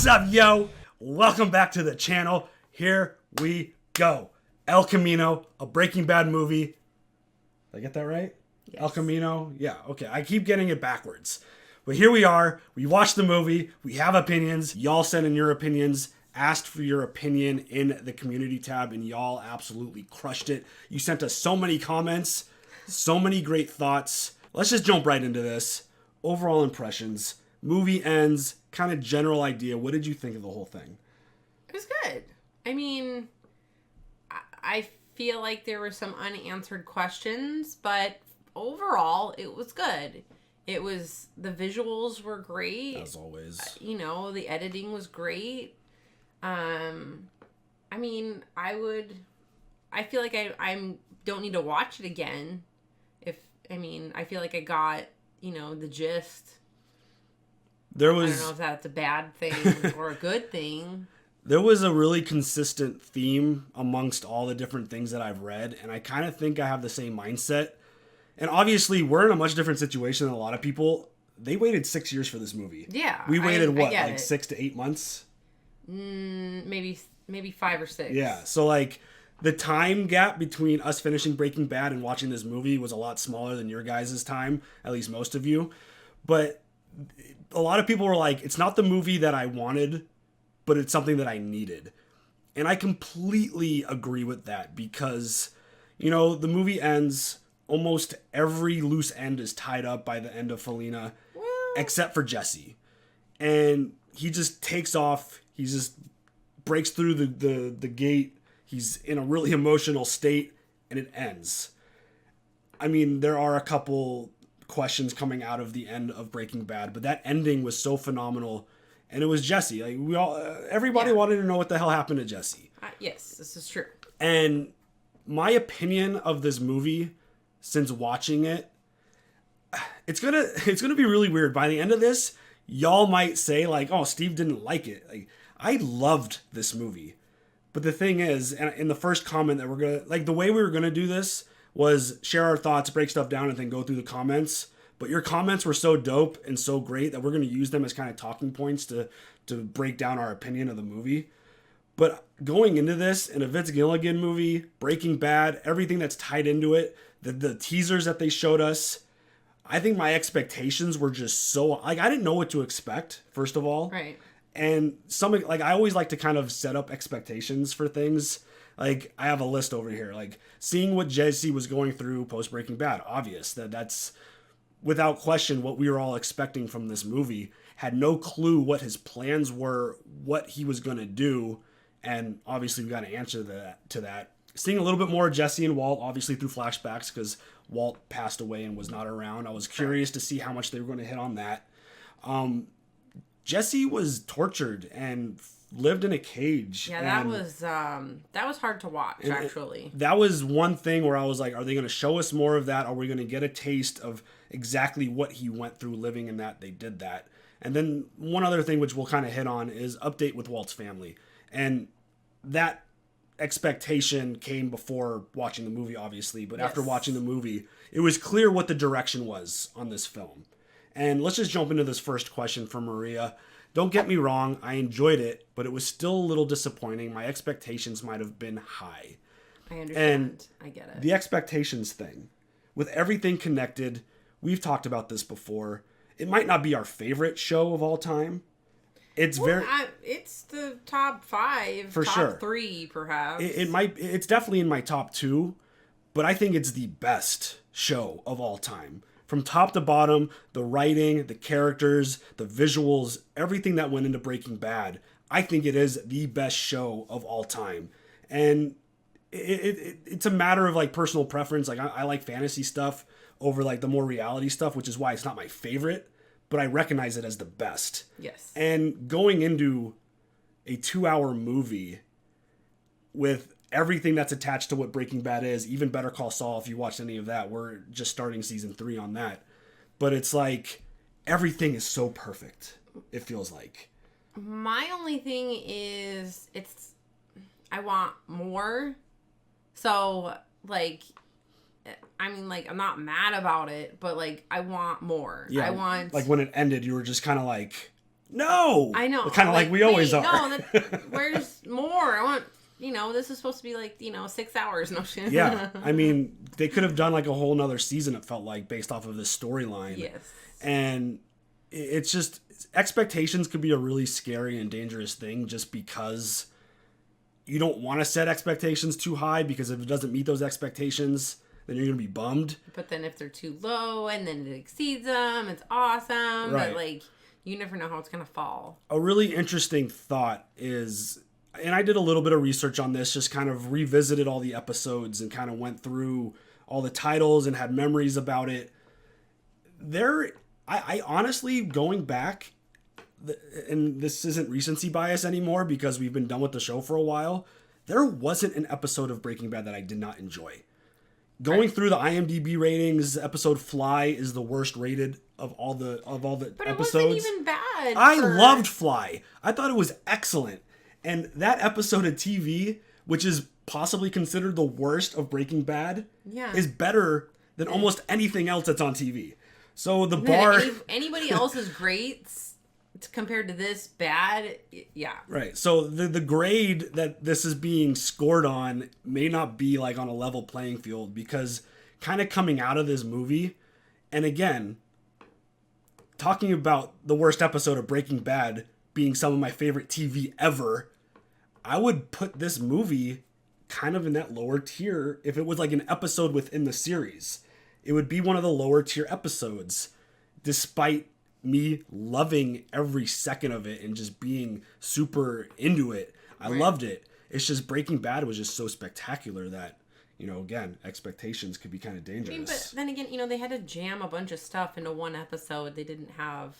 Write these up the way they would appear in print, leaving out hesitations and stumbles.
What's up, yo? Welcome back to the channel. Here we go. El Camino, a Breaking Bad movie. Did I get that right? Yes. El Camino? Yeah, okay. I keep getting it backwards. But here we are. We watched the movie. We have opinions. Y'all sent in your opinions. Asked for your opinion in the community tab, and y'all absolutely crushed it. You sent us so many comments, so many great thoughts. Let's just jump right into this. Overall impressions. Movie ends. Kind of general idea. What did you think of the whole thing? It was good. I mean, I feel like there were some unanswered questions, but overall, it was good. It was, the visuals were great. As always. You know, the editing was great. I mean, I feel like I don't need to watch it again. I feel like I got, the gist. I don't know if that's a bad thing or a good thing. There was a really consistent theme amongst all the different things that I've read, and I kind of think I have the same mindset. And obviously, we're in a much different situation than a lot of people. They waited 6 years for this movie. Yeah. We waited, I 6 to 8 months? Maybe 5 or 6. Yeah, so the time gap between us finishing Breaking Bad and watching this movie was a lot smaller than your guys' time, at least most of you. But a lot of people were like, it's not the movie that I wanted, but it's something that I needed. And I completely agree with that because, the movie ends, almost every loose end is tied up by the end of Felina, except for Jesse. And he just takes off, he just breaks through the gate, he's in a really emotional state, and it ends. I mean, there are a couple questions coming out of the end of Breaking Bad, but that ending was so phenomenal, and it was Jesse. Everybody wanted to know what the hell happened to Jesse. Yes, this is true. And my opinion of this movie, since watching it, it's gonna be really weird. By the end of this, y'all might say oh, Steve didn't like it. I loved this movie. But the thing is, and in the first comment that we're gonna the way we were gonna do this was share our thoughts, break stuff down, and then go through the comments. But your comments were so dope and so great that we're gonna use them as kind of talking points to break down our opinion of the movie. But going into this, in a Vince Gilligan movie, Breaking Bad, everything that's tied into it, the teasers that they showed us, I think my expectations were just so I didn't know what to expect, first of all. Right. And I always like to kind of set up expectations for things. I have a list over here. Seeing what Jesse was going through post Breaking Bad, obvious that's without question what we were all expecting from this movie. Had no clue what his plans were, what he was going to do, and obviously we got an answer to that. Seeing a little bit more of Jesse and Walt, obviously through flashbacks, because Walt passed away and was not around. I was curious to see how much they were going to hit on that. Jesse was tortured and lived in a cage. Yeah, that was hard to watch, actually. That was one thing where I was like, are they going to show us more of that? Are we going to get a taste of exactly what he went through living in that? They did that. And then one other thing which we'll kind of hit on is update with Walt's family. And that expectation came before watching the movie, obviously. But after watching the movie, it was clear what the direction was on this film. And let's just jump into this first question from Maria. Don't get me wrong, I enjoyed it, but it was still a little disappointing. My expectations might have been high. I understand. And I get it. The expectations thing. With everything connected, we've talked about this before. It might not be our favorite show of all time. It's it's the top 5, for top sure. 3, perhaps. It's definitely in my top 2, but I think it's the best show of all time. From top to bottom, the writing, the characters, the visuals, everything that went into Breaking Bad, I think it is the best show of all time. And it's a matter of personal preference. I like fantasy stuff over the more reality stuff, which is why it's not my favorite, but I recognize it as the best. Yes. And going into a 2-hour movie with everything that's attached to what Breaking Bad is, even Better Call Saul, if you watched any of that, we're just starting season 3 on that. But it's everything is so perfect, it feels like. My only thing is, I want more. So, I'm not mad about it, but I want more. Yeah, I want... when it ended, you were just kind of No! I know. Kind of like we always are. No, where's more? I want, this is supposed to be like, 6 hours. No shit. Yeah. I mean, they could have done like a whole nother season, it felt like, based off of this storyline. Yes. And it's just, expectations could be a really scary and dangerous thing just because you don't want to set expectations too high, because if it doesn't meet those expectations, then you're going to be bummed. But then if they're too low and then it exceeds them, it's awesome. Right. But like, you never know how it's going to fall. A really interesting thought is, and I did a little bit of research on this, just kind of revisited all the episodes and kind of went through all the titles and had memories about it. I honestly, going back, and this isn't recency bias anymore because we've been done with the show for a while, there wasn't an episode of Breaking Bad that I did not enjoy. Going through the IMDb ratings, episode Fly is the worst rated of all the But episodes. It wasn't even bad. I loved Fly. I thought it was excellent. And that episode of TV, which is possibly considered the worst of Breaking Bad, is better than almost anything else that's on TV. So the bar... Anybody else's greats compared to this bad, yeah. Right. So the grade that this is being scored on may not be like on a level playing field, because kind of coming out of this movie, and again, talking about the worst episode of Breaking Bad being some of my favorite TV ever, I would put this movie kind of in that lower tier. If it was like an episode within the series, it would be one of the lower tier episodes, despite me loving every second of it and just being super into it. I loved it. It's just Breaking Bad was just so spectacular that, again, expectations could be kind of dangerous. I mean, but then again, they had to jam a bunch of stuff into one episode. They didn't have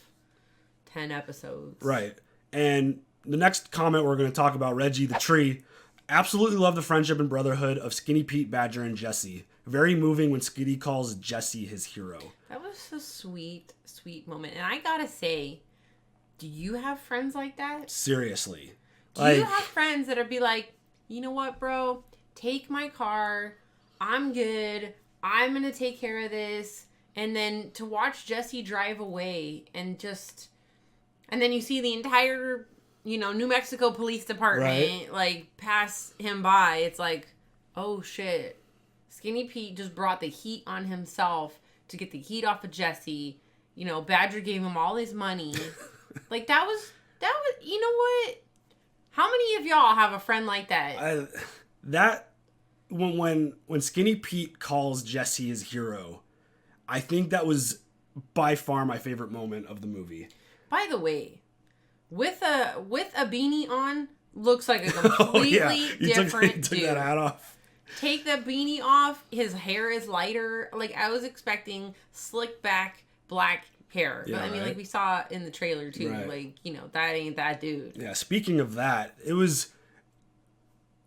10 episodes. Right. And the next comment we're going to talk about, Reggie the Tree. Absolutely love the friendship and brotherhood of Skinny Pete, Badger, and Jesse. Very moving when Skinny calls Jesse his hero. That was a sweet moment. And I gotta say, do you have friends like that? Seriously. Do you have friends that'll be like, you know what, bro? Take my car. I'm good. I'm gonna take care of this. And then to watch Jesse drive away and then you see the entire, New Mexico Police Department, pass him by. It's like, oh shit. Skinny Pete just brought the heat on himself to get the heat off of Jesse. Badger gave him all his money. that was, you know what? How many of y'all have a friend like that? When Skinny Pete calls Jesse his hero, I think that was by far my favorite moment of the movie. By the way, with a beanie on, looks like a completely different dude. Took that hat off. Take the beanie off. His hair is lighter. I was expecting slick back black hair. Yeah, but I mean, we saw in the trailer too. Right. That ain't that dude. Yeah. Speaking of that, it was,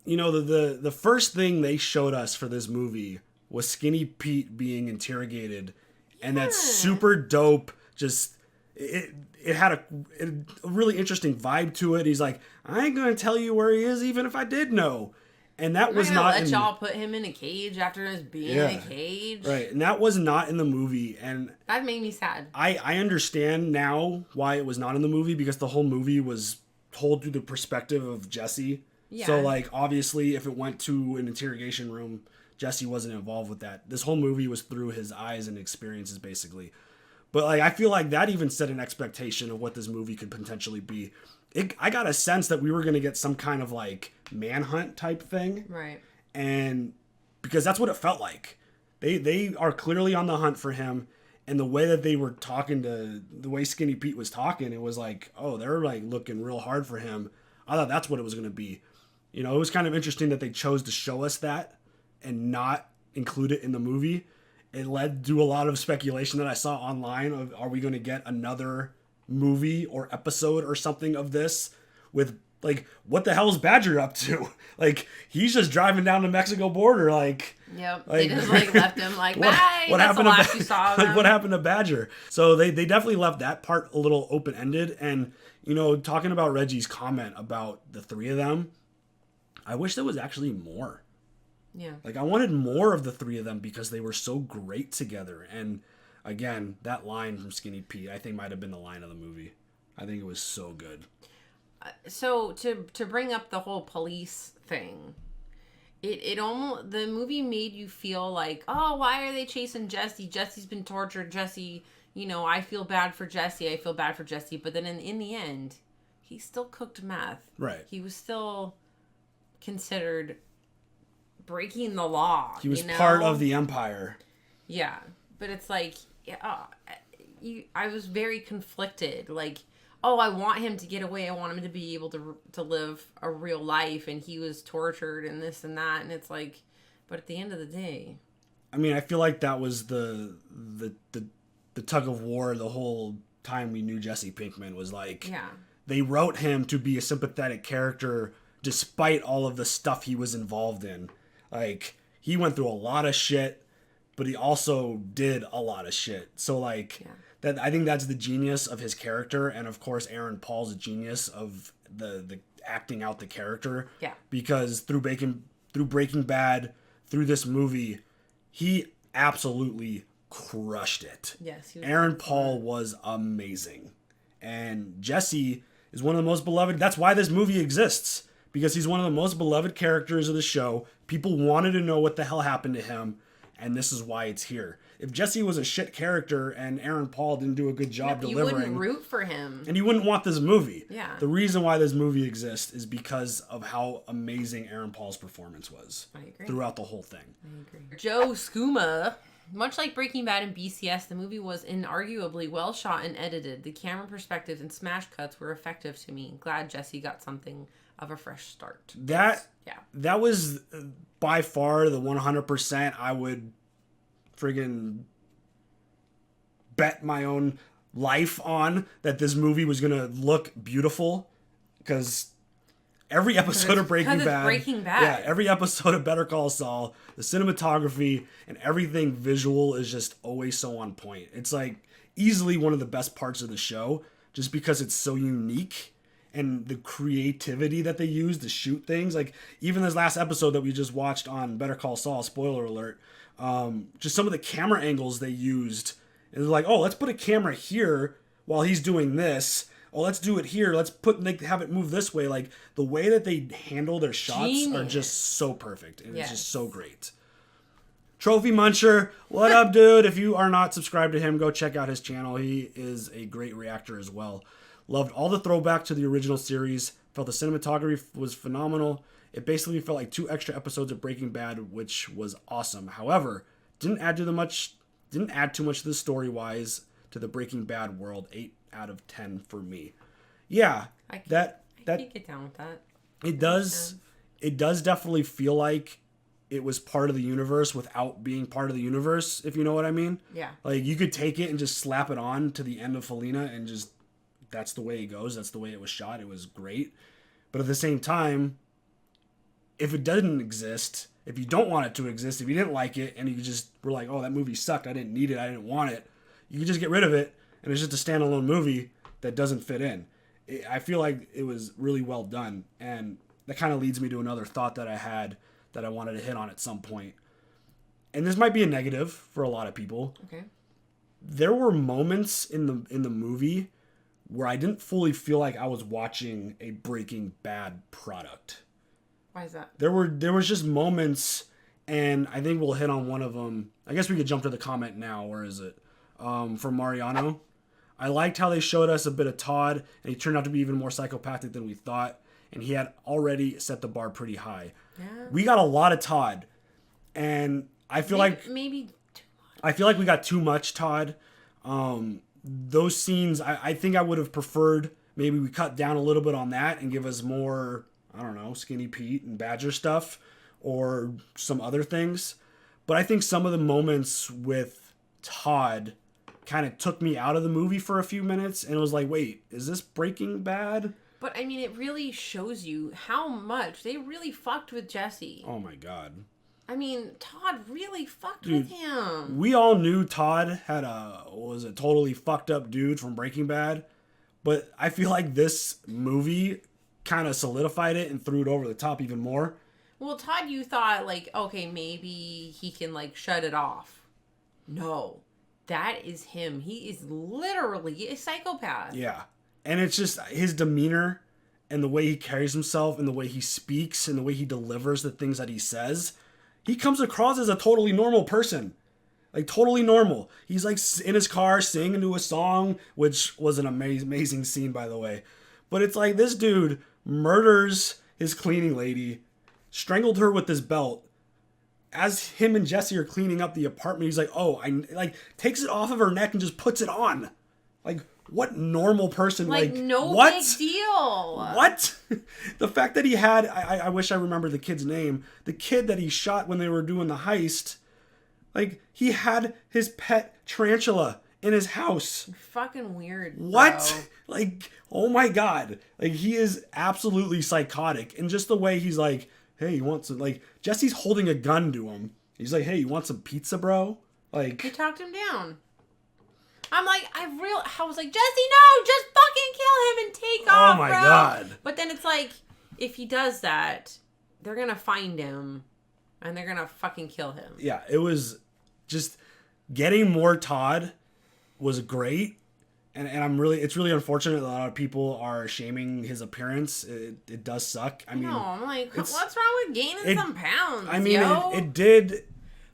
the first thing they showed us for this movie was Skinny Pete being interrogated, and that's super dope. Just it had a really interesting vibe to it. He's like, I ain't gonna tell you where he is, even if I did know. And that was not. Let y'all put him in a cage after his being in a cage. Right, and that was not in the movie, and that made me sad. I understand now why it was not in the movie, because the whole movie was told through the perspective of Jesse. Yeah. So obviously, if it went to an interrogation room, Jesse wasn't involved with that. This whole movie was through his eyes and experiences, basically. But I feel like that even set an expectation of what this movie could potentially be. I got a sense that we were going to get some kind of manhunt type thing. Right. And because that's what it felt like. They are clearly on the hunt for him. And the way that they were talking the way Skinny Pete was talking, it was oh, they're looking real hard for him. I thought that's what it was going to be. It was kind of interesting that they chose to show us that and not include it in the movie. It led to a lot of speculation that I saw online of, are we going to get another movie or episode or something of this with what the hell is Badger up to? He's just driving down the Mexico border. Yep. They just left him bye. What That's happened the last you saw of him. What happened to Badger? So they definitely left that part a little open ended. And talking about Reggie's comment about the three of them, I wish there was actually more. Yeah. I wanted more of the three of them because they were so great together. And again, that line from Skinny Pete, I think might have been the line of the movie. I think it was so good. So to bring up the whole police thing, it almost, the movie made you feel like, oh, why are they chasing Jesse? Jesse's been tortured. Jesse, I feel bad for Jesse. I feel bad for Jesse. But then in the end, he still cooked meth. Right. He was still considered breaking the law. He was part of the empire. Yeah, but it's like, I was very conflicted. Like, oh, I want him to get away. I want him to be able to live a real life, and he was tortured and this and that. And it's like, but at the end of the day, I mean, I feel like that was the tug of war the whole time we knew Jesse Pinkman was like, yeah, they wrote him to be a sympathetic character despite all of the stuff he was involved in. Like, he went through a lot of shit, but he also did a lot of shit. So like, that, I think that's the genius of his character, and of course Aaron Paul's genius of the acting out the character. Yeah. Because through Breaking Bad, through this movie, he absolutely crushed it. Yes. Aaron Paul was amazing, and Jesse is one of the most beloved. That's why this movie exists, because he's one of the most beloved characters of the show. People wanted to know what the hell happened to him, and this is why it's here. If Jesse was a shit character and Aaron Paul didn't do a good job delivering, you wouldn't root for him, and you wouldn't want this movie. Yeah. The reason why this movie exists is because of how amazing Aaron Paul's performance was. I agree. Throughout the whole thing. I agree. Joe Skooma. Much like Breaking Bad and BCS, the movie was inarguably well shot and edited. The camera perspectives and smash cuts were effective to me. Glad Jesse got something of a fresh start. That was by far the 100% I would friggin' bet my own life on that this movie was gonna look beautiful, because every episode of Breaking Bad, yeah, every episode of Better Call Saul, the cinematography and everything visual is just always so on point. It's like easily one of the best parts of the show, just because it's so unique, and the creativity that they use to shoot things. Like even this last episode that we just watched on Better Call Saul, spoiler alert, just some of the camera angles they used. It was like, oh, let's put a camera here while he's doing this. Oh, let's do it here. Let's have it move this way. Like the way that they handle their shots are just so perfect, and it's just so great. Trophy Muncher, what up, dude? If you are not subscribed to him, go check out his channel. He is a great reactor as well. Loved all the throwback to the original series. Felt the cinematography was phenomenal. It basically felt like 2 extra episodes of Breaking Bad, which was awesome. However, didn't add too much to the story-wise to the Breaking Bad world. 8 out of 10 for me. Yeah, I can get down with that. It does. It does definitely feel like it was part of the universe without being part of the universe, if you know what I mean. Yeah. Like you could take it and just slap it on to the end of Felina, and just that's the way it goes. That's the way it was shot. It was great. But at the same time, if it doesn't exist, if you don't want it to exist, if you didn't like it, and you just were like, oh, that movie sucked, I didn't need it, I didn't want it, you can just get rid of it, and it's just a standalone movie that doesn't fit in. I feel like it was really well done, and that kind of leads me to another thought that I had that I wanted to hit on at some point. And this might be a negative for a lot of people. Okay. There were moments in the movie where I didn't fully feel like I was watching a Breaking Bad product. Why is that? There was just moments, and I think we'll hit on one of them. I guess we could jump to the comment now. Where is it? From Mariano. I liked how they showed us a bit of Todd, and he turned out to be even more psychopathic than we thought, and he had already set the bar pretty high. Yeah. We got a lot of Todd, and I feel maybe too much. I feel like we got too much Todd. Those scenes, I think I would have preferred maybe we cut down a little bit on that and give us more, I don't know, Skinny Pete and Badger stuff or some other things. But I think some of the moments with Todd kind of took me out of the movie for a few minutes, and it was like, wait, is this Breaking Bad? But I mean, it really shows you how much they really fucked with Jesse. Oh my God. I mean, Todd really fucked with him. We all knew Todd had was a totally fucked up dude from Breaking Bad, but I feel like this movie kind of solidified it and threw it over the top even more. Well, Todd, you thought like, okay, maybe he can like shut it off. No, that is him. He is literally a psychopath. Yeah. And it's just his demeanor and the way he carries himself and the way he speaks and the way he delivers the things that he says. He comes across as a totally normal person. Like, totally normal. He's, like, in his car singing to a song, which was an amazing scene, by the way. But it's like, this dude murders his cleaning lady, strangled her with this belt. As him and Jesse are cleaning up the apartment, he's like, takes it off of her neck and just puts it on. Like, what normal person, no what? Big deal. What? The fact that he had, I wish I remember the kid's name, the kid that he shot when they were doing the heist, like, he had his pet tarantula in his house. Fucking weird, bro. What? Like, oh my God. Like, he is absolutely psychotic. And just the way he's like, hey, you want some, like, Jesse's holding a gun to him. He's like, hey, you want some pizza, bro? Like, he talked him down. I'm like, I was like, Jesse, no, just fucking kill him and take off, oh my bro. God. But then it's like, if he does that, they're gonna find him and they're gonna fucking kill him. Yeah, it was just getting more Todd was great. And it's really unfortunate that a lot of people are shaming his appearance. It does suck. I mean, no, I'm like, what's wrong with gaining some pounds? I mean, it did.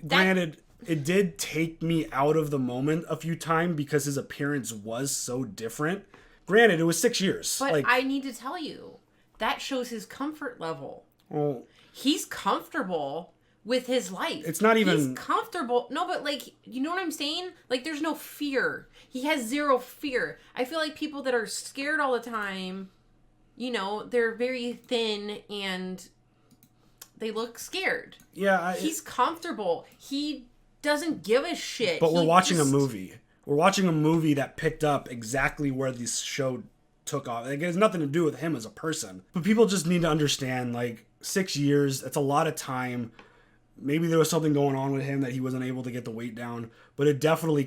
Granted, it did take me out of the moment a few times because his appearance was so different. Granted, it was 6 years. But like, I need to tell you, that shows his comfort level. Well, he's comfortable with his life. It's not even... He's comfortable. No, but, like, you know what I'm saying? Like, there's no fear. He has zero fear. I feel like people that are scared all the time, you know, they're very thin and they look scared. Yeah. He's comfortable. He doesn't give a shit. But we're watching a movie. We're watching a movie that picked up exactly where this show took off. Like, it has nothing to do with him as a person. But people just need to understand, like, 6 years, that's a lot of time. Maybe there was something going on with him that he wasn't able to get the weight down. But it definitely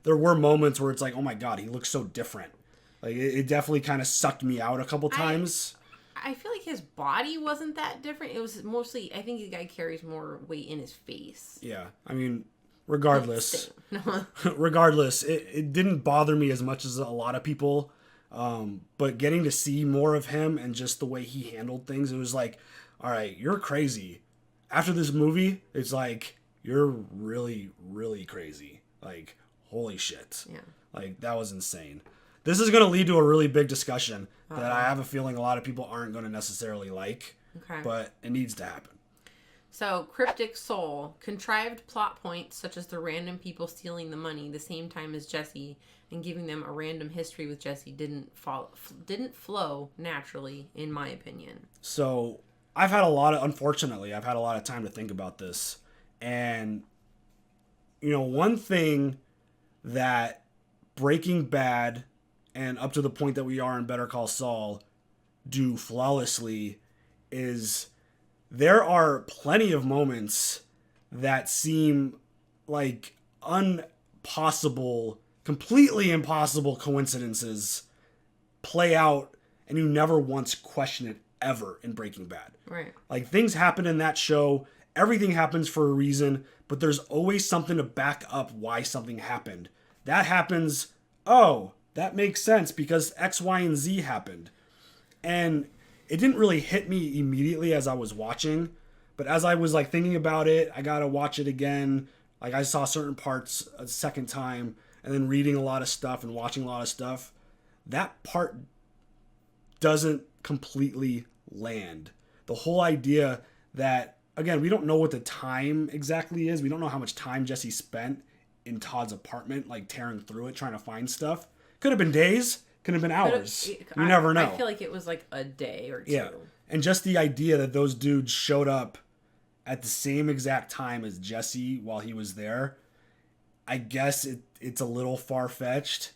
there were moments where it's like, oh my God, he looks so different. Like, it definitely kind of sucked me out a couple times. I feel like his body wasn't that different. It was mostly, I think the guy carries more weight in his face. Yeah. I mean, regardless, it didn't bother me as much as a lot of people. But getting to see more of him and just the way he handled things, it was like, all right, you're crazy. After this movie, it's like, you're really, really crazy. Like, holy shit. Yeah. Like, that was insane. This is going to lead to a really big discussion that I have a feeling a lot of people aren't going to necessarily like. Okay. But it needs to happen. So, Cryptic Soul. Contrived plot points such as the random people stealing the money the same time as Jesse and giving them a random history with Jesse didn't flow naturally, in my opinion. So, unfortunately, I've had a lot of time to think about this. And, you know, one thing that Breaking Bad and up to the point that we are in Better Call Saul do flawlessly is there are plenty of moments that seem like completely impossible coincidences play out and you never once question it ever in Breaking Bad. Right. Like, things happen in that show. Everything happens for a reason, but there's always something to back up why something happened. That happens. Oh, that makes sense because X, Y, and Z happened. And it didn't really hit me immediately as I was watching, but as I was like thinking about it, I got to watch it again. Like, I saw certain parts a second time and then reading a lot of stuff and watching a lot of stuff. That part doesn't completely land. The whole idea that, again, we don't know what the time exactly is. We don't know how much time Jesse spent in Todd's apartment, like tearing through it, trying to find stuff. Could have been days, could have been hours. You never know. I feel like it was like a day or two. Yeah. And just the idea that those dudes showed up at the same exact time as Jesse while he was there, I guess it's a little far-fetched,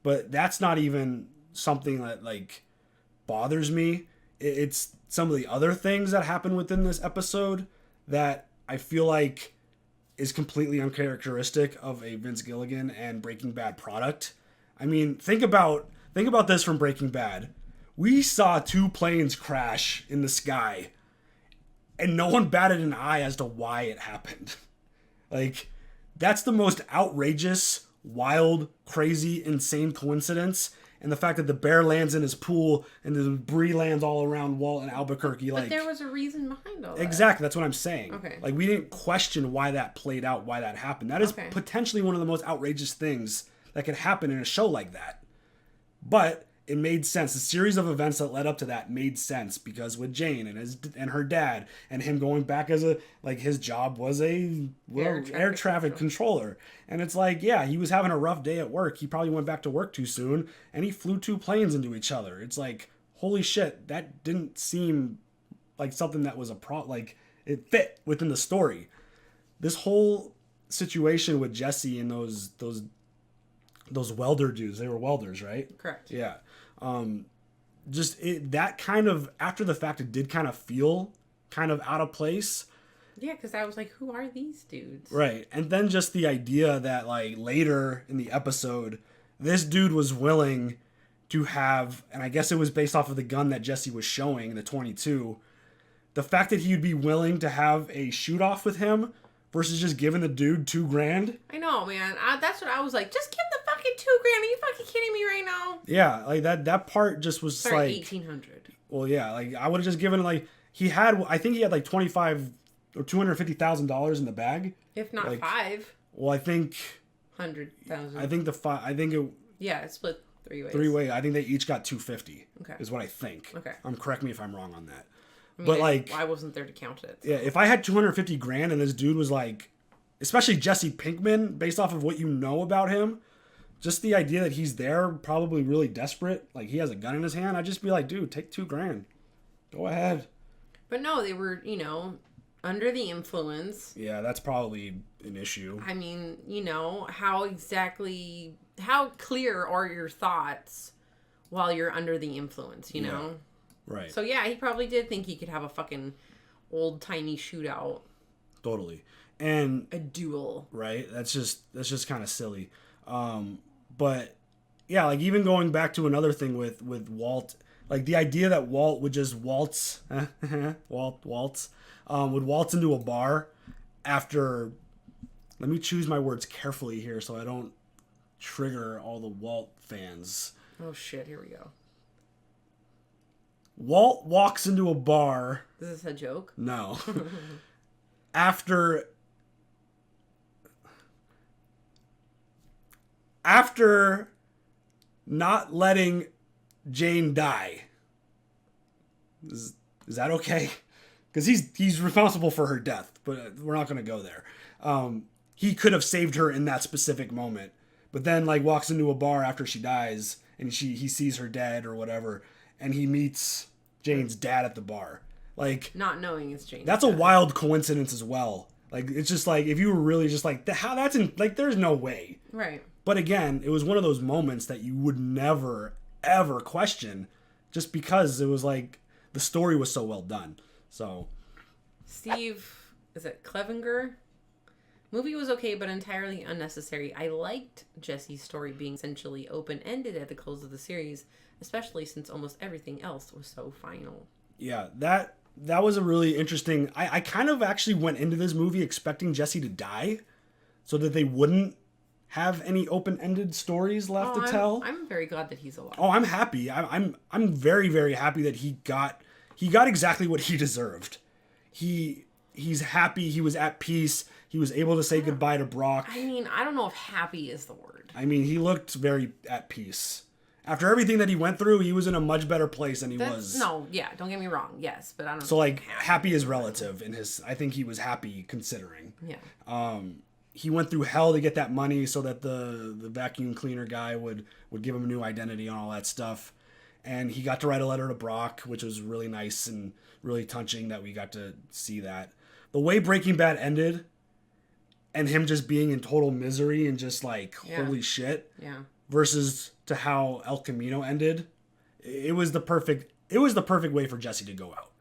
but that's not even something that, like, bothers me. It's some of the other things that happen within this episode that I feel like is completely uncharacteristic of a Vince Gilligan and Breaking Bad product. I mean, think about this from Breaking Bad. We saw 2 planes crash in the sky, and no one batted an eye as to why it happened. Like, that's the most outrageous, wild, crazy, insane coincidence. and the fact that the bear lands in his pool and the debris lands all around Walt and Albuquerque. But there was a reason behind all that. Exactly, that's what I'm saying. Okay. Like, we didn't question why that played out, why that happened. That is potentially one of the most outrageous things that could happen in a show like that. But it made sense. The series of events that led up to that made sense because with Jane and her dad and him going back as his job was air traffic controller. And it's like, yeah, he was having a rough day at work. He probably went back to work too soon and he flew 2 planes into each other. It's like, holy shit, that didn't seem like something that was it fit within the story. This whole situation with Jesse and those welder dudes, they were welders, right? Correct. Yeah. That kind of, after the fact, it did kind of feel kind of out of place. Yeah, because I was like, who are these dudes? Right. And then just the idea that, like, later in the episode, this dude was willing to have, and I guess it was based off of the gun that Jesse was showing, the 22, the fact that he'd be willing to have a shoot-off with him versus just giving the dude $2,000. I know, man. That's what I was like. Just give the fucking $2,000. Are you fucking kidding me right now? Yeah, like that part just was like 1,800. Well, yeah, like I would have just given I think he had like $25,000 or $250,000 in the bag, if not 5. Well, I think 100,000. I think it's split 3 ways. 3 ways. I think they each got $250. Okay, is what I think. Okay, correct me if I'm wrong on that. I mean, but I wasn't there to count it. So. Yeah, if I had $250,000 and this dude was like, especially Jesse Pinkman, based off of what you know about him, just the idea that he's there, probably really desperate, like he has a gun in his hand, I'd just be like, dude, take $2,000. Go ahead. But no, they were, under the influence. Yeah, that's probably an issue. I mean, how clear are your thoughts while you're under the influence, you know? Right. So yeah, he probably did think he could have a fucking old-timey shootout. Totally. And a duel. Right? That's just kind of silly. But yeah, like even going back to another thing with Walt, like the idea that Walt would just waltz would waltz into a bar after, let me choose my words carefully here so I don't trigger all the Walt fans. Oh shit, here we go. Walt walks into a bar. Is this a joke? No. After not letting Jane die. Is that okay? Because he's responsible for her death, but we're not going to go there. He could have saved her in that specific moment, but then like walks into a bar after she dies and he sees her dead or whatever, and he meets Jane's dad at the bar. Like, not knowing it's Jane's that's dad. A wild coincidence as well. Like, it's just like, if you were really just like, how that's in, like, there's no way. Right. But again, it was one of those moments that you would never, ever question just because it was like, the story was so well done. So. Steve, is it Clevenger? Movie was okay, but entirely unnecessary. I liked Jesse's story being essentially open-ended at the close of the series, especially since almost everything else was so final. Yeah, that was a really interesting... I kind of actually went into this movie expecting Jesse to die so that they wouldn't have any open-ended stories left to tell. I'm very glad that he's alive. Oh, I'm happy. I'm very, very happy that he got exactly what he deserved. He's happy. He was at peace. He was able to say goodbye to Brock. I mean, I don't know if happy is the word. I mean, he looked very at peace. After everything that he went through, he was in a much better place than he was. No, yeah, don't get me wrong. Yes, but I don't know. So, like, happy is relative in his... I think he was happy considering. Yeah. He went through hell to get that money so that the vacuum cleaner guy would give him a new identity and all that stuff. And he got to write a letter to Brock, which was really nice and really touching that we got to see that. The way Breaking Bad ended... and him just being in total misery and just like, holy shit. Yeah. Versus to how El Camino ended. It was the perfect way for Jesse to go out.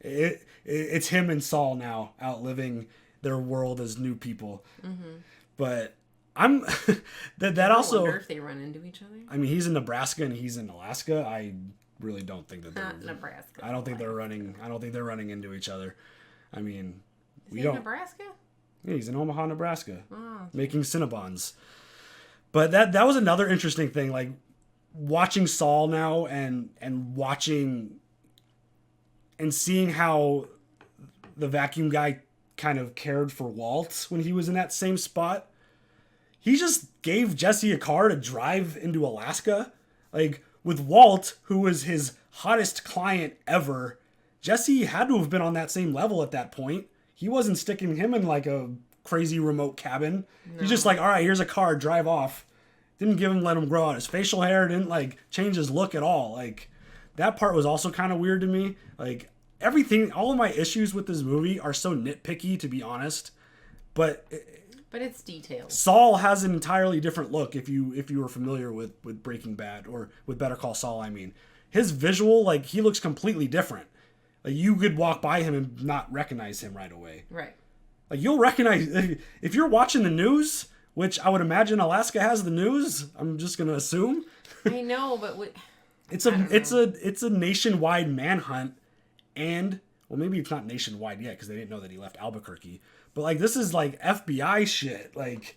It's him and Saul now out living their world as new people. Mm-hmm. But I'm that also. I wonder if they run into each other. I mean, he's in Nebraska and he's in Alaska. I really don't think that they're Nebraska. I don't think they're running into each other. I mean, is he in Nebraska? Yeah, he's in Omaha, Nebraska, making Cinnabons. But that was another interesting thing. Like, watching Saul now and watching and seeing how the vacuum guy kind of cared for Walt when he was in that same spot. He just gave Jesse a car to drive into Alaska. Like, with Walt, who was his hottest client ever, Jesse had to have been on that same level at that point. He wasn't sticking him in like a crazy remote cabin. No. He's just like, all right, here's a car, drive off. Didn't let him grow out his facial hair, didn't like change his look at all. Like, that part was also kind of weird to me. Like, everything, all of my issues with this movie are so nitpicky, to be honest. But it's detailed. Saul has an entirely different look if you were familiar with Breaking Bad, or with Better Call Saul, I mean. His visual, like, he looks completely different. Like, you could walk by him and not recognize him right away. Right. Like, you'll recognize, if you're watching the news, which I would imagine Alaska has the news, I'm just going to assume. I know, but it's a nationwide manhunt, and, well, maybe it's not nationwide yet because they didn't know that he left Albuquerque. But, like, this is, like, FBI shit. Like,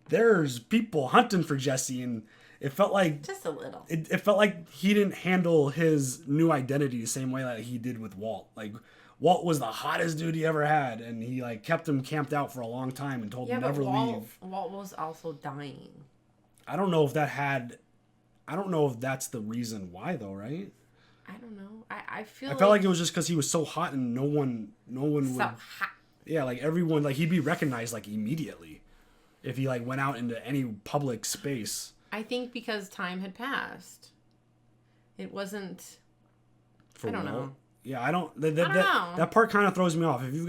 there's people hunting for Jesse, and it felt like... Just a little. It felt like he didn't handle his new identity the same way that he did with Walt. Like, Walt was the hottest dude he ever had, and he, like, kept him camped out for a long time and told him never leave. Walt was also dying. I don't know if that's the reason why, though, right? I don't know. I felt like it was just because he was so hot and no one would... So hot. Yeah, like, everyone, like, he'd be recognized, like, immediately if he, like, went out into any public space. I think because time had passed. It wasn't... I don't know. Yeah, I don't know. That part kind of throws me off. If you've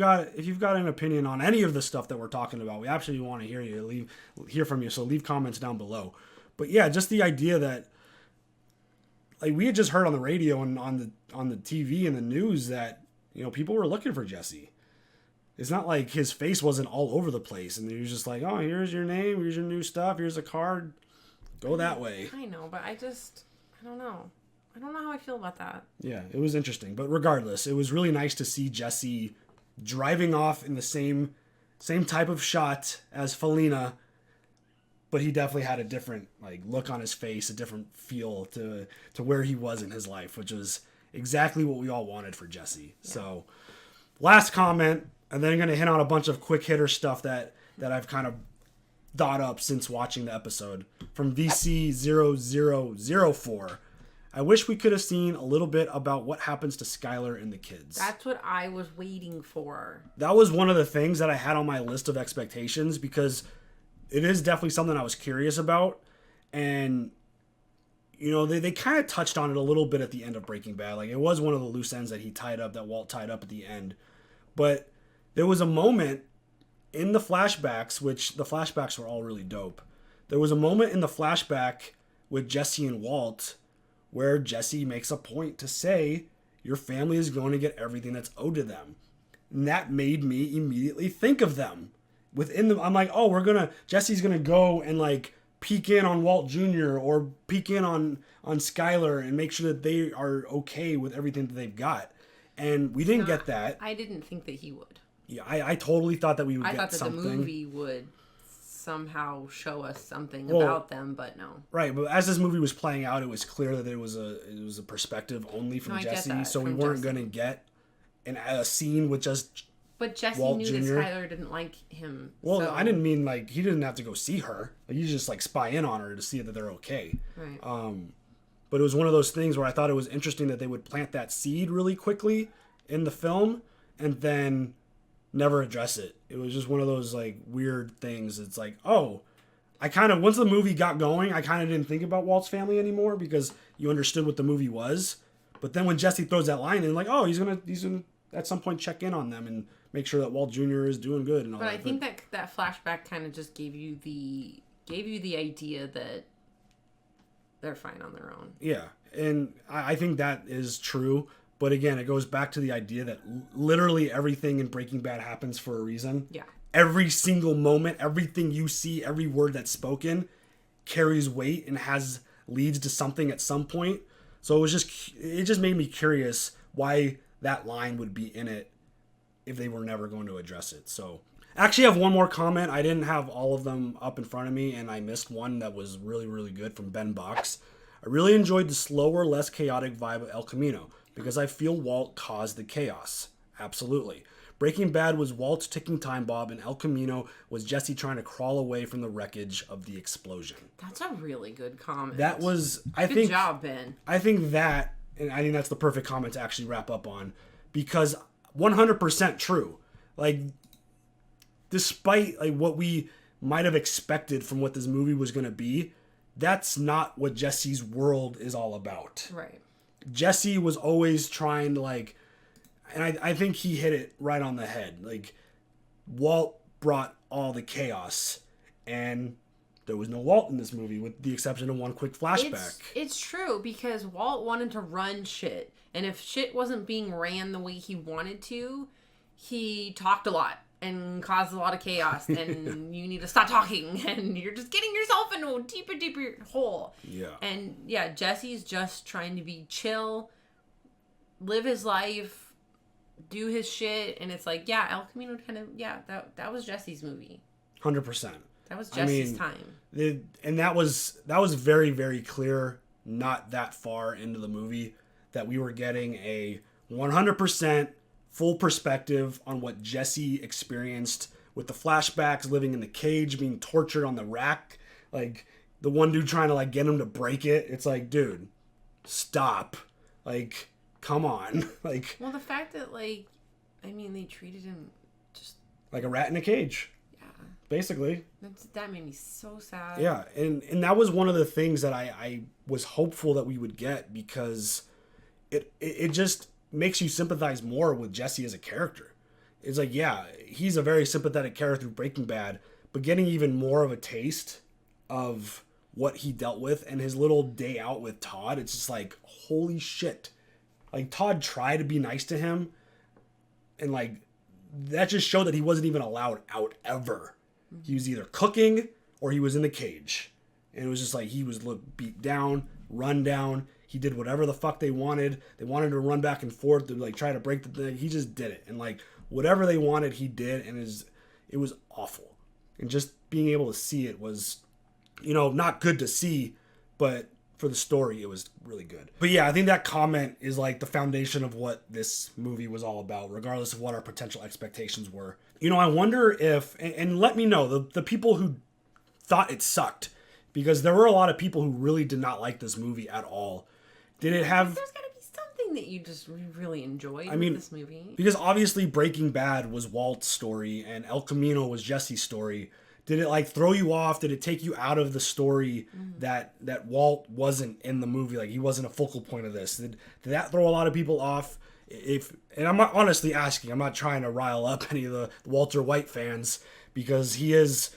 got an opinion on any of the stuff that we're talking about, we absolutely want to hear from you, so leave comments down below. But yeah, just the idea that, like, we had just heard on the radio and on the TV and the news that, you know, people were looking for Jesse. It's not like his face wasn't all over the place and he was just like, oh, here's your name, here's your new stuff, here's a card, go that way. I know, but I don't know. I don't know how I feel about that. Yeah, it was interesting. But regardless, it was really nice to see Jesse driving off in the same type of shot as Felina, but he definitely had a different, like, look on his face, a different feel to where he was in his life, which was exactly what we all wanted for Jesse. Yeah. So, last comment, and then I'm going to hit on a bunch of quick hitter stuff that I've kind of thought up since watching the episode. From VC0004. I wish we could have seen a little bit about what happens to Skylar and the kids. That's what I was waiting for. That was one of the things that I had on my list of expectations, because it is definitely something I was curious about. And, you know, they kind of touched on it a little bit at the end of Breaking Bad. Like, it was one of the loose ends that Walt tied up at the end. But there was a moment in the flashbacks, which the flashbacks were all really dope. There was a moment in the flashback with Jesse and Walt where Jesse makes a point to say, your family is going to get everything that's owed to them. And that made me immediately think of them. I'm like, oh, Jesse's going to go and, like, peek in on Walt Jr. or peek in on Skylar and make sure that they are okay with everything that they've got. And we didn't get that. I didn't think that he would. Yeah, I totally thought that we would get something. I thought that the movie would somehow show us something about them, but no. Right, but as this movie was playing out, it was clear that it was a perspective only from Jesse, so we weren't going to get a scene with just But Jesse Walt knew Jr. that Skylar didn't like him. Well, so. I didn't mean, like, he didn't have to go see her. Like, you just, like, spy in on her to see that they're okay. Right. But it was one of those things where I thought it was interesting that they would plant that seed really quickly in the film and then never address it. It was just one of those, like, weird things. It's like, oh, once the movie got going, I kind of didn't think about Walt's family anymore because you understood what the movie was. But then when Jesse throws that line in, like, oh, he's gonna at some point check in on them and make sure that Walt Jr. is doing good and all that. But I think that flashback kind of just gave you the idea that they're fine on their own. Yeah, and I think that is true. But again, it goes back to the idea that literally everything in Breaking Bad happens for a reason. Yeah. Every single moment, everything you see, every word that's spoken carries weight and leads to something at some point. So it just made me curious why that line would be in it if they were never going to address it. So actually I have one more comment. I didn't have all of them up in front of me and I missed one that was really, really good from Ben Box. I really enjoyed the slower, less chaotic vibe of El Camino because I feel Walt caused the chaos. Absolutely. Breaking Bad was Walt's ticking time bomb, and El Camino was Jesse trying to crawl away from the wreckage of the explosion. That's a really good comment. That was, Good job, Ben. I think that, and I think that's the perfect comment to actually wrap up on, because 100% true. Like, despite like what we might have expected from what this movie was going to be, that's not what Jesse's world is all about. Right. Jesse was always trying to like, and I think he hit it right on the head. Like, Walt brought all the chaos, and there was no Walt in this movie, with the exception of one quick flashback. It's true, because Walt wanted to run shit, and if shit wasn't being ran the way he wanted to, he talked a lot and caused a lot of chaos, and you need to stop talking, and you're just getting yourself into a deeper, deeper hole. Yeah. And yeah, Jesse's just trying to be chill, live his life, do his shit, and it's like, yeah, El Camino kind of, yeah, that was Jesse's movie. 100%. That was Jesse's time. And that was very, very clear not that far into the movie that we were getting a 100% full perspective on what Jesse experienced with the flashbacks, living in the cage, being tortured on the rack, like the one dude trying to like get him to break it. It's like, dude, stop. Like, come on. Like, well, the fact that, like, I mean, they treated him just like a rat in a cage. Yeah. Basically. That made me so sad. Yeah, and that was one of the things that I was hopeful that we would get, because it just makes you sympathize more with Jesse as a character. It's like, yeah, he's a very sympathetic character through Breaking Bad, but getting even more of a taste of what he dealt with and his little day out with Todd, it's just like, holy shit. Like, Todd tried to be nice to him, and like, that just showed that he wasn't even allowed out ever. He was either cooking or he was in the cage. And it was just like, he was beat down, run down. He did whatever the fuck they wanted. They wanted to run back and forth to like try to break the thing. He just did it. And like, whatever they wanted, he did. And it was awful. And just being able to see it was, not good to see, but for the story, it was really good. But yeah, I think that comment is like the foundation of what this movie was all about, regardless of what our potential expectations were. I wonder if, and let me know, the people who thought it sucked, because there were a lot of people who really did not like this movie at all. Did it have... There's got to be something that you just really enjoyed with this movie. Because obviously Breaking Bad was Walt's story and El Camino was Jesse's story. Did it like throw you off? Did it take you out of the story that Walt wasn't in the movie? Like, he wasn't a focal point of this. Did that throw a lot of people off? And I'm not honestly asking, I'm not trying to rile up any of the Walter White fans, because he is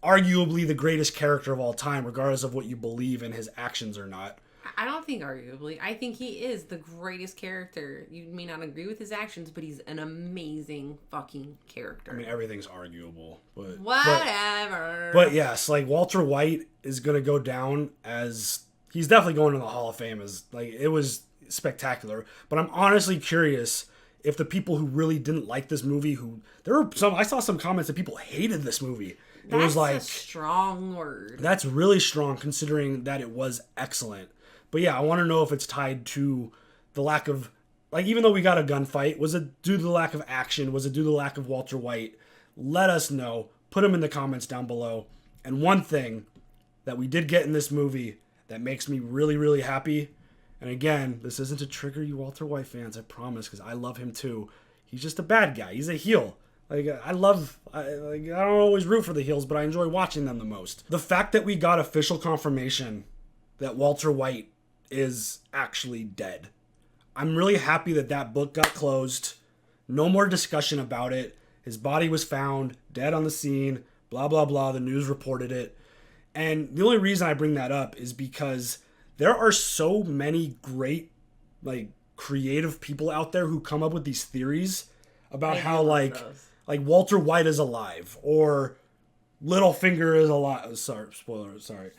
arguably the greatest character of all time, regardless of what you believe in his actions or not. I don't think arguably. I think he is the greatest character. You may not agree with his actions, but he's an amazing fucking character. I mean, everything's arguable, but whatever. But yes, like, Walter White is gonna go down as, he's definitely going to the Hall of Fame, as like, it was spectacular. But I'm honestly curious if the people who really didn't like this movie, I saw some comments that people hated this movie. That's was like a strong word. That's really strong, considering that it was excellent. But yeah, I want to know if it's tied to the lack of, like, even though we got a gunfight, was it due to the lack of action? Was it due to the lack of Walter White? Let us know. Put them in the comments down below. And one thing that we did get in this movie that makes me really, really happy, and again, this isn't to trigger you Walter White fans, I promise, because I love him too. He's just a bad guy. He's a heel. Like, I don't always root for the heels, but I enjoy watching them the most. The fact that we got official confirmation that Walter White is actually dead. I'm really happy that book got closed. No more discussion about it. His body was found dead on the scene, blah, blah, blah. The news reported it. And the only reason I bring that up is because there are so many great, like, creative people out there who come up with these theories about how, like Walter White is alive, or Littlefinger is alive. Sorry, spoiler, sorry.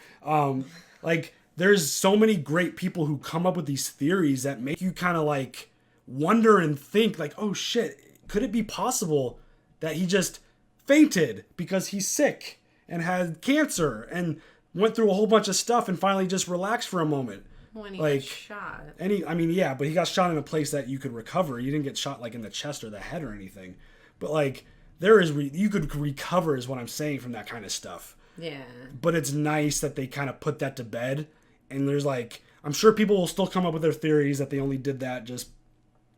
Like, there's so many great people who come up with these theories that make you kind of like wonder and think like, oh shit, could it be possible that he just fainted because he's sick and had cancer, and went through a whole bunch of stuff and finally just relaxed for a moment. When he got shot. But he got shot in a place that you could recover. You didn't get shot like in the chest or the head or anything. But like you could recover is what I'm saying from that kind of stuff. Yeah. But it's nice that they kind of put that to bed. And there's like, I'm sure people will still come up with their theories that they only did that just,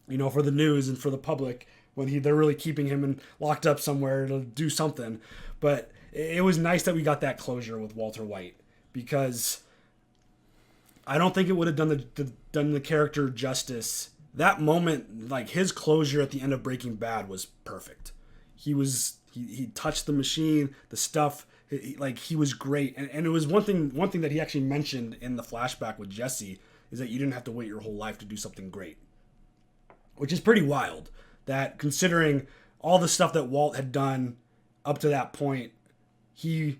for the news and for the public when they're really keeping him locked up somewhere to do something. But it was nice that we got that closure with Walter White, because I don't think it would have done the character justice. That moment, like his closure at the end of Breaking Bad was perfect. He touched the machine, the stuff, he was great. And it was one thing that he actually mentioned in the flashback with Jesse is that you didn't have to wait your whole life to do something great. Which is pretty wild, that considering all the stuff that Walt had done up to that point, he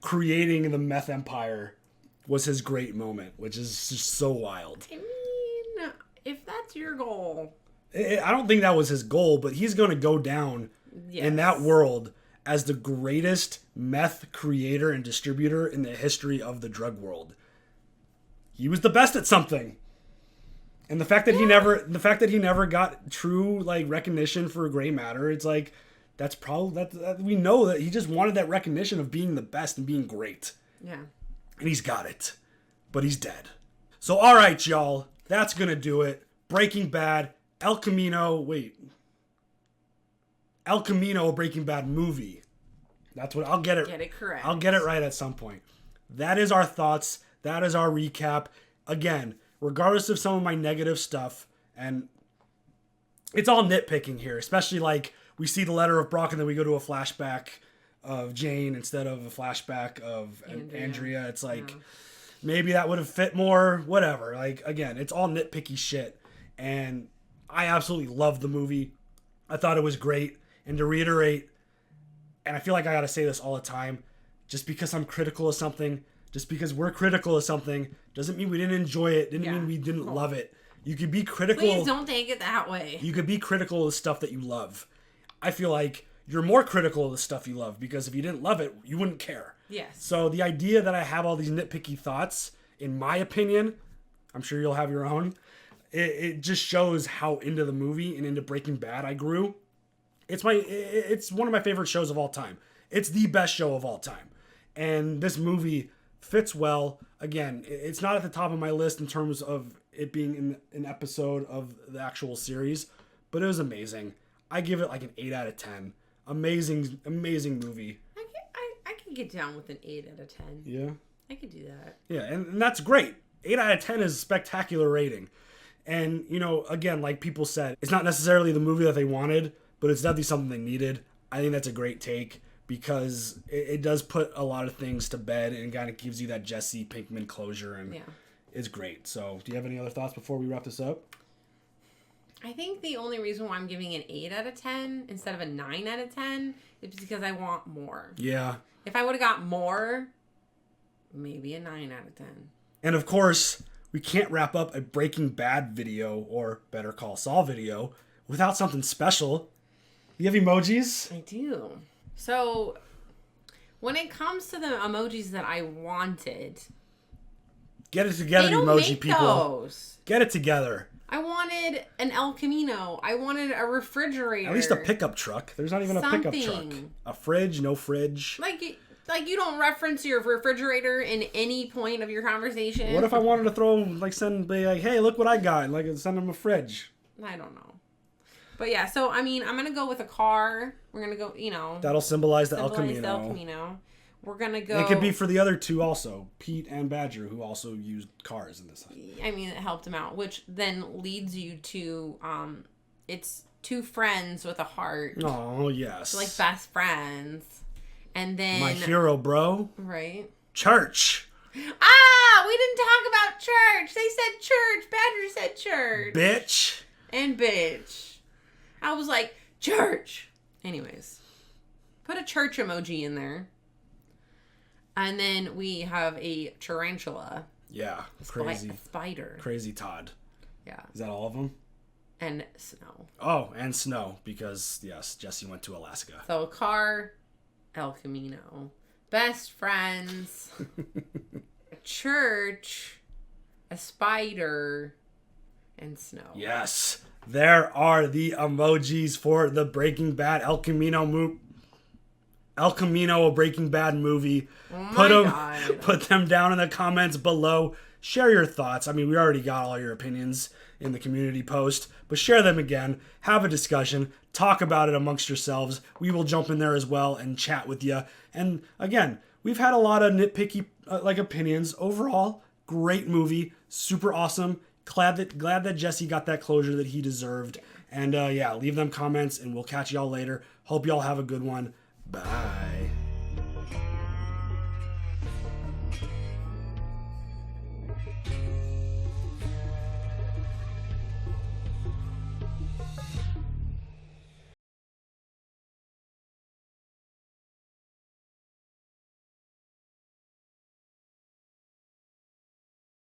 creating the meth empire was his great moment, which is just so wild. I mean, if that's your goal. I don't think that was his goal, but he's going to go down in that world as the greatest meth creator and distributor in the history of the drug world. He was the best at something. And the fact that he never got true like recognition for gray matter, it's like that's probably that we know that he just wanted that recognition of being the best and being great. Yeah. And he's got it. But he's dead. So all right, y'all, that's going to do it. Breaking Bad, El Camino, Breaking Bad movie. That's what I'll get it. Get it correct. I'll get it right at some point. That is our thoughts. That is our recap. Again, regardless of some of my negative stuff, and it's all nitpicking here, especially like we see the letter of Brock and then we go to a flashback of Jane instead of a flashback of Andrea. It's like, maybe that would have fit more, whatever. Like, again, it's all nitpicky shit. And I absolutely loved the movie. I thought it was great. And to reiterate, and I feel like I got to say this all the time, just because I'm critical of something, just because we're critical of something, doesn't mean we didn't enjoy it, didn't mean we didn't love it. You could be critical. Please don't take it that way. You could be critical of the stuff that you love. I feel like you're more critical of the stuff you love, because if you didn't love it, you wouldn't care. Yes. So the idea that I have all these nitpicky thoughts, in my opinion, I'm sure you'll have your own, it just shows how into the movie and into Breaking Bad I grew. It's one of my favorite shows of all time. It's the best show of all time. And this movie fits well. Again, it's not at the top of my list in terms of it being in an episode of the actual series, but it was amazing. I give it like an 8 out of 10. Amazing movie. I can get down with an 8 out of 10. Yeah? I could do that. Yeah, and that's great. 8 out of 10 is a spectacular rating. And, again, like people said, it's not necessarily the movie that they wanted, but it's definitely something they needed. I think that's a great take, because it does put a lot of things to bed and kind of gives you that Jesse Pinkman closure, and it's great. So, do you have any other thoughts before we wrap this up? I think the only reason why I'm giving an 8 out of 10 instead of a 9 out of 10 is because I want more. Yeah. If I would have got more, maybe a 9 out of 10. And of course, we can't wrap up a Breaking Bad video or Better Call Saul video without something special. You have emojis? I do. So, when it comes to the emojis that I wanted, get it together, they don't emoji make people. Those. Get it together. I wanted an El Camino. I wanted a refrigerator. At least a pickup truck. There's not even a pickup truck. A fridge, no fridge. Like you don't reference your refrigerator in any point of your conversation. What if I wanted to be like, hey, look what I got, and like send them a fridge? I don't know. But yeah, so I mean, I'm gonna go with a car. We're gonna go, that'll symbolize the El Camino. We're gonna go. It could be for the other two also, Pete and Badger, who also used cars in this. I mean, it helped him out, which then leads you to it's two friends with a heart. Oh yes. So, like best friends, and then my hero, bro. Right. Church. We didn't talk about church. They said church. Badger said church. Bitch. And bitch. I was like, church. Anyways. Put a church emoji in there. And then we have a tarantula. Yeah. Crazy. A spider. Crazy Todd. Yeah. Is that all of them? And snow. Oh, and snow. Because, yes, Jesse went to Alaska. So a car, El Camino. best friends, a church, a spider, and snow. Yes. There are the emojis for the Breaking Bad El Camino a Breaking Bad movie. Oh put them down in the comments below. Share your thoughts. I mean, we already got all your opinions in the community post, but share them again. Have a discussion. Talk about it amongst yourselves. We will jump in there as well and chat with you. And again, we've had a lot of nitpicky opinions. Overall, great movie. Super awesome. Glad that Jesse got that closure that he deserved. And leave them comments and we'll catch y'all later. Hope y'all have a good one. Bye.